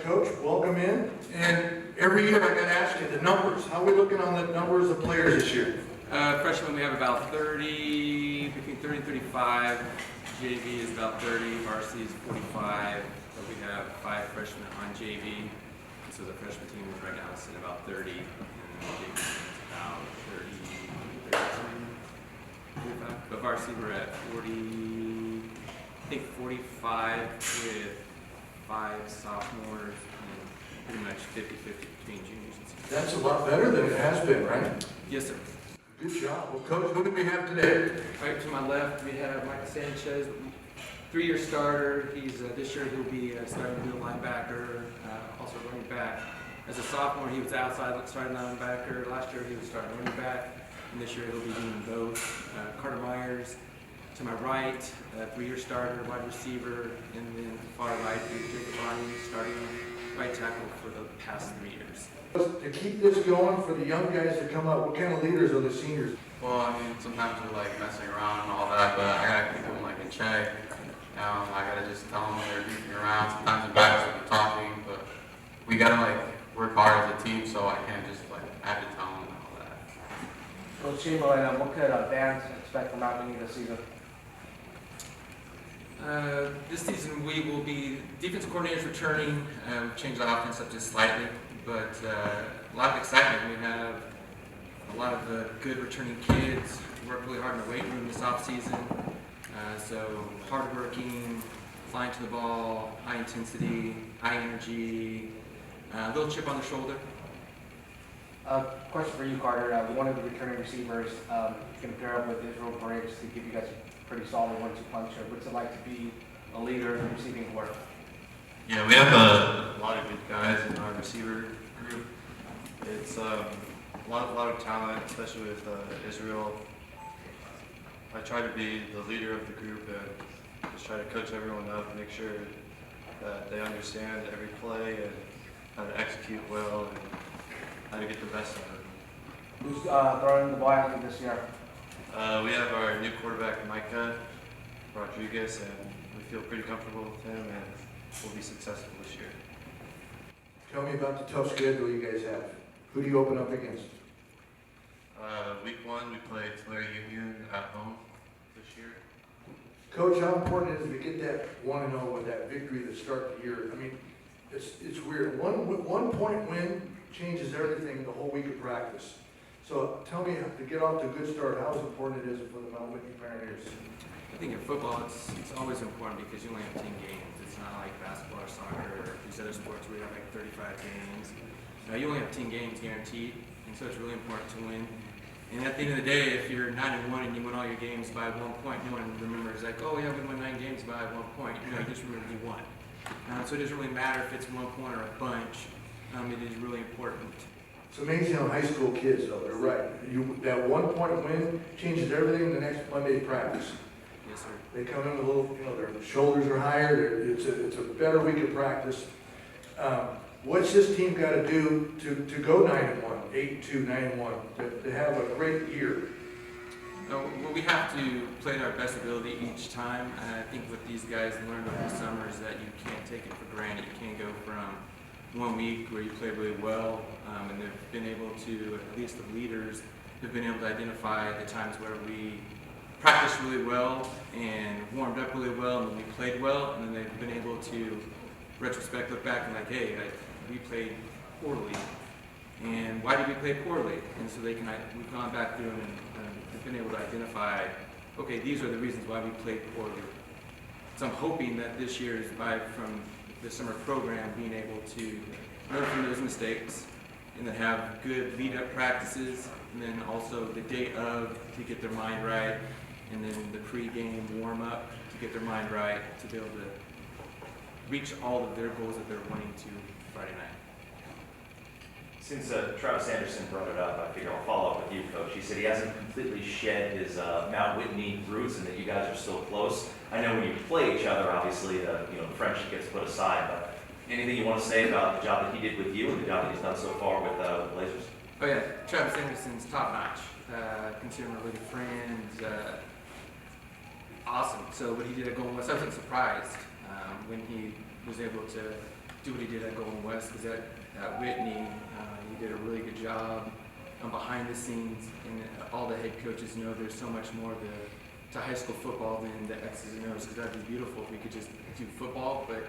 Coach, welcome in. And every year I got to ask you the numbers. How are we looking on the numbers of players this year? Freshmen, we have about 30, between 30 and 35. JV is about 30, varsity is 45. But we have 5 freshmen on JV. And so the freshman team is right now sitting about 30. And the JV team is about 30, 45. But varsity we're at 40, I think 45 with 5 sophomores and pretty much 50-50 between juniors and seniors. That's a lot better than it has been, right? Yes, sir. Good job. Well, Coach, who do we have today? Right to my left, we have Mike Sanchez, 3-year starter. He's this year he'll be starting middle linebacker, also running back. As a sophomore, he was outside starting linebacker. Last year, he was starting running back, and this year he'll be doing both. Carter Myers, to my right, 3-year starter, wide receiver, and then far right, Jacob Bonnie, starting right tackle for the past 3 years. To keep this going for the young guys that come up, what kind of leaders are the seniors? Well, I mean, sometimes we're like messing around and all that, but I gotta keep them like in check. I gotta just tell them when they're goofing around. Sometimes the backs will be talking, but we gotta like work hard as a team, so I can't just like have to tell them and all that. Coach Chamberlain, what could fans expect from Mount Whitney this season? This season we will be defensive coordinators returning. We've changed the offense up just slightly, but a lot of excitement. We have a lot of good returning kids. We worked really hard in the weight room this off season. So hardworking, flying to the ball, high intensity, high energy, a little chip on the shoulder. Question for you, Carter. One of the returning receivers can pair up with Israel Briggs to give you guys a pretty solid 1-2 punch. What's it like to be a leader in receiving work? Yeah, we have a lot of good guys in our receiver group. It's a lot of talent, especially with Israel. I try to be the leader of the group and just try to coach everyone up, make sure that they understand every play and how to execute well and how to get the best out of them. Who's throwing the ball at you this year? We have our new quarterback, Micah Rodriguez, and we feel pretty comfortable with him and we'll be successful this year. Tell me about the tough schedule you guys have. Who do you open up against? Week 1, we played Tulare Union at home this year. Coach, how important is it to get that 1-0 with that victory to start the year? I mean, it's weird. One point win changes everything the whole week of practice. So tell me, to get off to a good start, how important it is for the Mount Whitney Pioneers? I think in football, it's always important because you only have 10 games. It's not like basketball or soccer or these other sports where you have like 35 games. You only have 10 games guaranteed, and so it's really important to win. And at the end of the day, if you're 9-1 and you win all your games by 1 point, no one remembers like, oh yeah, we won 9 games by 1 point. You just remember you won. So it doesn't really matter if it's 1 point or a bunch. It is really important. It's amazing how high school kids, though, they're right. That 1 point win changes everything the next Monday practice. Yes, sir. They come in with a little, their shoulders are higher. It's a better week of practice. What's this team got to do to go 9-1, 8-2, 9-1, to have a great year? Well, we have to play to our best ability each time. And I think what these guys learned over the summer is that you can't take it for granted. You can't go from 1 week where you play really well, and they've been able to, at least the leaders, have been able to identify the times where we practiced really well and warmed up really well, and then we played well, and then they've been able to retrospect, look back and like, hey, we played poorly, and why did we play poorly? And so we've gone back through and have been able to identify, okay, these are the reasons why we played poorly. So I'm hoping that this year is from the summer program being able to learn from those mistakes and then have good lead-up practices, and then also the day of to get their mind right, and then the pre-game warm-up to get their mind right to be able to reach all of their goals that they're wanting to Friday night. Since Travis Anderson brought it up, I figure I'll follow up with you, Coach. He said he hasn't completely shed his Mount Whitney roots and that you guys are still close. I know when you play each other, obviously, the friendship gets put aside, but anything you want to say about the job that he did with you and the job that he's done so far with the Blazers? Oh yeah, Travis Anderson's top-notch. Consider him a really friend. Awesome. So what he did at Golden West, I wasn't surprised when he was able to do what he did at Golden West, because at Whitney, he did a really good job behind the scenes, and all the head coaches know there's so much more to high school football than the X's and O's, because that'd be beautiful if we could just do football, but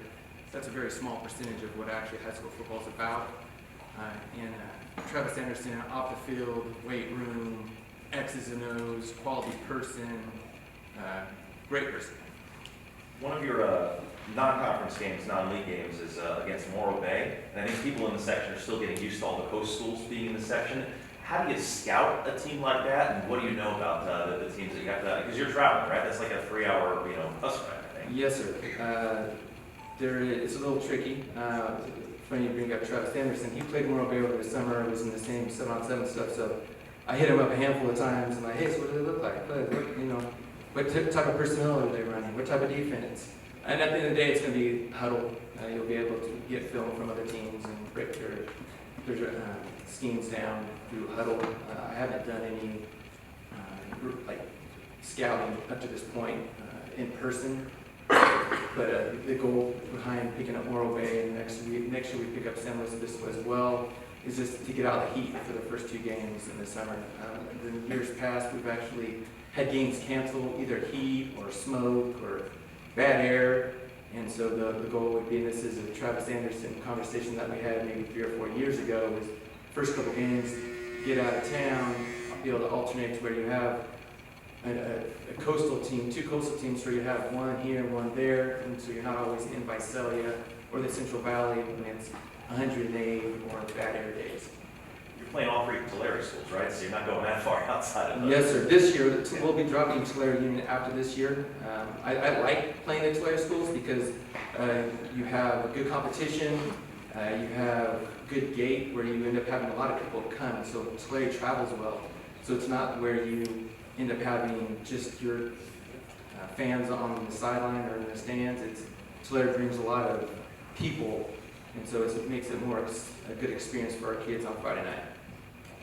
that's a very small percentage of what actually high school football is about. And Travis Anderson, off the field, weight room, X's and O's, quality person, great person. One of your non-conference games, non-league games is against Morro Bay, and I think people in the section are still getting used to all the coast schools being in the section. How do you scout a team like that, and what do you know about the teams that you have to, because you're traveling, right? That's like a 3-hour, bus ride, I think. Yes, sir. It's a little tricky. Funny you bring up Travis Anderson. He played Morro Bay over the summer. Was in the same 7-on-7 stuff. So I hit him up a handful of times. I'm like, hey, so what do they look like? What type of personnel are they running? What type of defense? And at the end of the day, it's going to be huddle. You'll be able to get film from other teams and break their schemes down through huddle. I haven't done any scouting up to this point in person. But the goal behind picking up Morro Bay, and next year we pick up San Luis Obispo as well, is just to get out of the heat for the first 2 games in the summer. In years past, we've actually had games canceled, either heat or smoke or bad air, and so the goal would be, and this is a Travis Anderson conversation that we had maybe 3 or 4 years ago, was first couple games, get out of town, be able to alternate to where you have a coastal team, 2 coastal teams, so you have one here and one there, and so you're not always in Visalia or the Central Valley when it's 108 or bad air days. You're playing all 3 Tulare schools, right? So you're not going that far outside of those. Yes, sir. This year, we'll be dropping Tulare Union after this year. I like playing the Tulare schools because you have good competition, you have good gate where you end up having a lot of people come, so Tulare travels well. So it's not where you end up having just your fans on the sideline or in the stands. Tulare brings a lot of people, and so it makes it more a good experience for our kids on Friday night.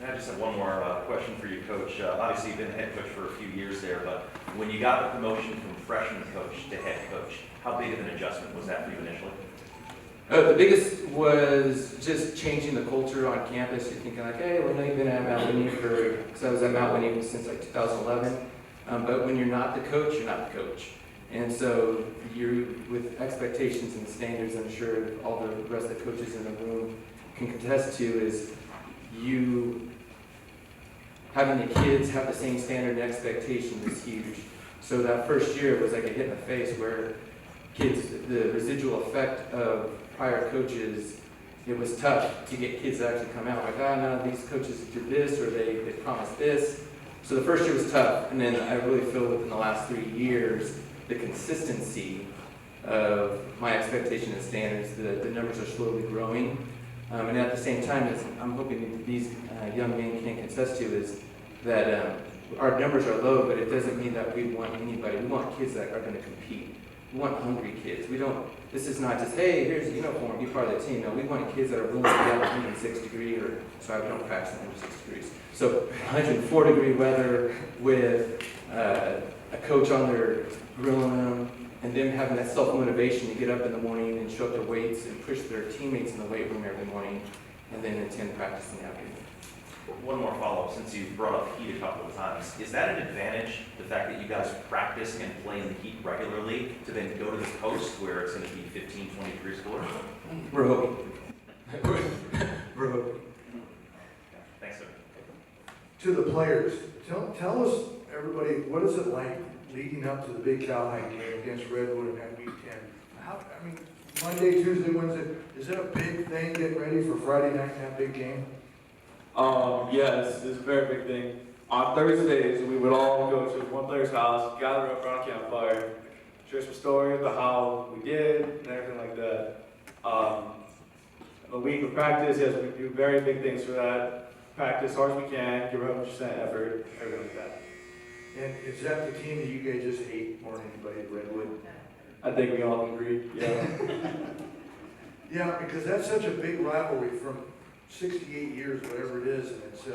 And I just have one more question for you, Coach. Obviously, you've been head coach for a few years there, but when you got the promotion from freshman coach to head coach, how big of an adjustment was that for you initially? The biggest was just changing the culture on campus. You're thinking like, hey, well, I know you've been at Mount Whitney because I was at Mount Whitney since 2011. But when you're not the coach, you're not the coach. And so you're with expectations and standards, I'm sure all the rest of the coaches in the room can contest to, is you having the kids have the same standard and expectation is huge. So that first year was like a hit in the face where kids, the residual effect of prior coaches, it was tough to get kids to actually come out like, no, these coaches did this or they promised this. So the first year was tough, and then I really feel within the last 3 years, the consistency of my expectation and standards, the numbers are slowly growing. And at the same time, as I'm hoping these young men can contest to, is that our numbers are low, but it doesn't mean that we want anybody. We want kids that are going to compete. We want hungry kids. This is not just, hey, here's a uniform, be part of the team. No, we want kids that are willing to be out 106 degree, or sorry, we don't practice 106 degrees. So 104 degree weather with a coach on there grilling them, and them having that self-motivation to get up in the morning and show up to weights and push their teammates in the weight room every morning, and then attend practice in the afternoon. One more follow-up, since you brought up heat a couple of times. Is that an advantage, the fact that you guys practice and play in the heat regularly, to then go to the coast where it's going to be 15, 20 degrees cooler? We're hoping. We're hoping. Thanks, sir. To the players, tell us, everybody, what is it like leading up to the big Cowhide game against Redwood in that week 10? Monday, Tuesday, Wednesday, is it a big thing getting ready for Friday night in that big game? Yes, it's a very big thing. On Thursdays, we would all go to one player's house, gather up around a campfire, share some stories about how we did and everything like that. The week of practice, yes, we do very big things for that. Practice hard as we can, give 100% effort, everything like that. And is that the team that you guys just hate more than anybody at Redwood? I think we all agree, yeah. Yeah, because that's such a big rivalry from 68 years, whatever it is, and it's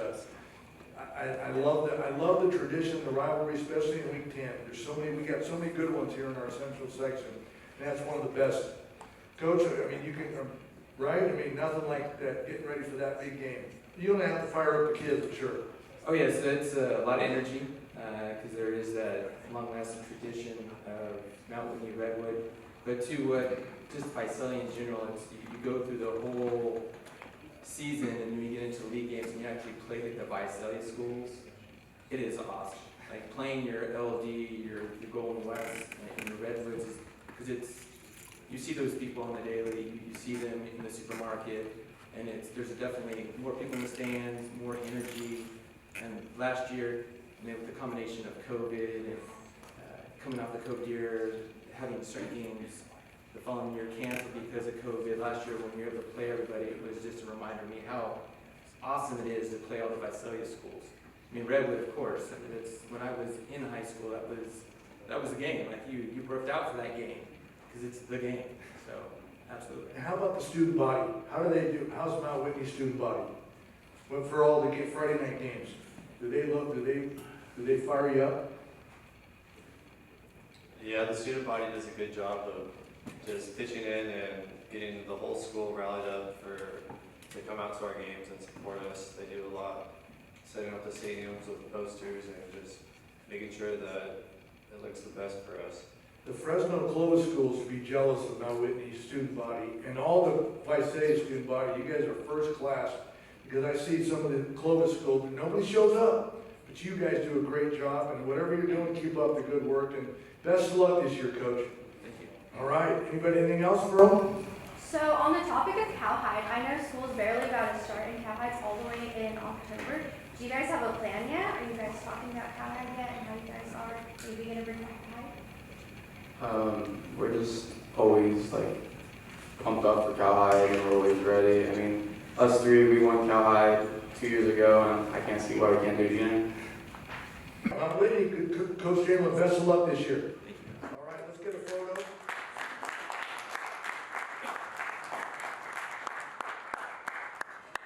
I love the tradition, the rivalry, especially in week 10. We got so many good ones here in our central section, and that's one of the best. Coach, I mean, right? I mean, nothing like that, getting ready for that big game. You don't have to fire up the kids, I'm sure. Oh yes, it's a lot of energy because there is that long-lasting tradition of Mount Whitney Redwood. But to just Visalia in general, it's, you go through the whole season and when you get into league games and you actually play like the Visalia schools, it is awesome. Like playing your LD, your Golden West, and the Redwoods, because it's, you see those people on the daily, you see them in the supermarket, and there's definitely more people in the stands, more energy. And last year, with the combination of COVID and coming off the COVID year, having certain games the following year canceled because of COVID. Last year, when we were able to play everybody, it was just a reminder to me how awesome it is to play all the Visalia schools. I mean, Redwood, of course. I mean, when I was in high school, that was the game. Like you worked out for that game because it's the game. So, absolutely. And how about the student body? How do they do? How's Mount Whitney student body? Went for all the Friday night games. Do they fire you up? Yeah, the student body does a good job of just pitching in and getting the whole school rallied up to come out to our games and support us. They do a lot, setting up the stadiums with the posters and just making sure that it looks the best for us. The Fresno Clovis schools would be jealous of Mount Whitney's student body and all the Visalia student body. You guys are first class because I see some of the Clovis schools and nobody shows up. But you guys do a great job, and whatever you're doing, keep up the good work, and best of luck this year, Coach. Thank you. All right, anybody, anything else for them? So on the topic of cowhide, I know school's barely about to start and cowhide's all the way in October. Do you guys have a plan yet? Are you guys talking about cowhide yet and how you guys are maybe gonna bring back cowhide? We're just always like pumped up for cowhide and we're always ready. I mean, us three, we won cowhide 2 years ago, and I can't see why we can't do it again. Whitney, Coach Chandler, best of luck this year. Thank